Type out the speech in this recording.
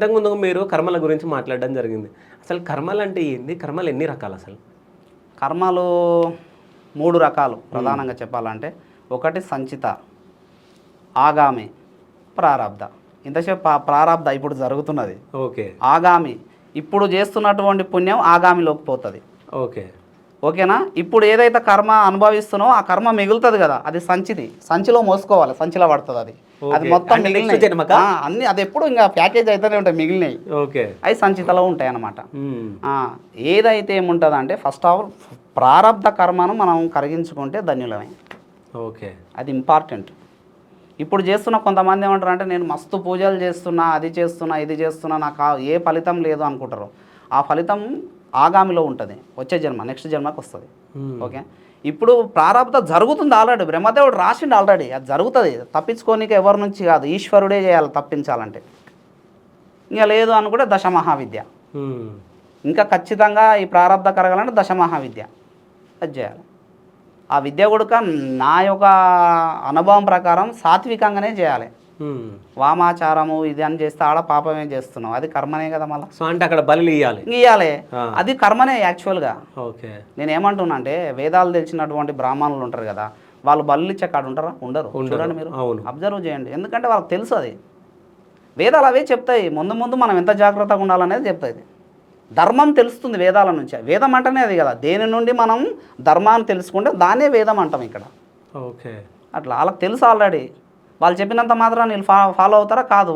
ఇంతకుముందు మీరు కర్మల గురించి మాట్లాడడం జరిగింది. అసలు కర్మలు అంటే ఏంది? కర్మలు ఎన్ని రకాలు అసలు? కర్మలు 3 రకాలు ప్రధానంగా చెప్పాలంటే. ఒకటి సంచిత, ఆగామి, ప్రారబ్ధ. ఇంతసేపు ప్రారబ్ధ ఇప్పుడు జరుగుతున్నది. ఓకే. ఆగామి ఇప్పుడు చేస్తున్నటువంటి పుణ్యం ఆగామిలోకి పోతుంది. ఓకే. ఓకేనా? ఇప్పుడు ఏదైతే కర్మ అనుభవిస్తున్నావో ఆ కర్మ మిగులుతుంది కదా, అది సంచిలో మోసుకోవాలి, సంచిలో పడుతుంది అది. అది మొత్తం మిగిలిన అన్ని అది ఎప్పుడు ఇంకా ప్యాకేజ్ అయితేనే ఉంటాయి మిగిలినవి. ఓకే. అవి సంచితలో ఉంటాయి అన్నమాట. ఏదైతే ఏముంటుంది అంటే ఫస్ట్ ఆఫ్ ఆల్ ప్రారబ్ధ కర్మను మనం కరిగించుకుంటే ధన్యులమే. ఓకే. అది ఇంపార్టెంట్. ఇప్పుడు చేస్తున్న కొంతమంది ఏమంటారు అంటే నేను మస్తు పూజలు చేస్తున్నా, అది చేస్తున్నా, ఇది చేస్తున్నా, నాకు ఏ ఫలితం లేదు అనుకుంటారు. ఆ ఫలితం ఆగామిలో ఉంటుంది, వచ్చే జన్మ నెక్స్ట్ జన్మకి వస్తుంది. ఓకే. ఇప్పుడు ప్రారబ్ధ జరుగుతుంది ఆల్రెడీ, బ్రహ్మదేవుడు రాసిండు ఆల్రెడీ, అది జరుగుతుంది. తప్పించుకోనికి ఎవరి నుంచి కాదు, ఈశ్వరుడే చేయాలి తప్పించాలంటే. ఇంకా లేదు అనుకుంటే దశమహావిద్య. ఇంకా ఖచ్చితంగా ఈ ప్రారబ్ధ కరగాలంటే దశమహావిద్య అది చేయాలి. ఆ విద్య కూడా నా యొక్క అనుభవం ప్రకారం సాత్వికంగానే చేయాలి. వామాచారము ఇది అని చేస్తే ఆడ పాపమే చేస్తున్నావు, అది కర్మనే కదా మళ్ళీ. సో అంటే అక్కడ బలి ఇవ్వాలి, అది కర్మనే యాక్చువల్గా. ఓకే. నేను ఏమంటున్నా అంటే వేదాలు తెలిసినటువంటి బ్రాహ్మణులు ఉంటారు కదా, వాళ్ళు బలు ఇచ్చే కాడ ఉంటారా? ఉండరు. చూడండి మీరు అబ్జర్వ్ చేయండి, ఎందుకంటే వాళ్ళకి తెలుసు అది. వేదాలు అవే చెప్తాయి, ముందు ముందు మనం ఎంత జాగ్రత్తగా ఉండాలనేది చెప్తాయి. ధర్మం తెలుస్తుంది వేదాల నుంచి. వేదం అంటేనే అది కదా, దేని నుండి మనం ధర్మాన్ని తెలుసుకుంటే దాన్నే వేదం అంటాం ఇక్కడ. ఓకే. అట్లా వాళ్ళకి తెలుసు ఆల్రెడీ. వాళ్ళు చెప్పినంత మాత్రం వీళ్ళు ఫాలో అవుతారా? కాదు.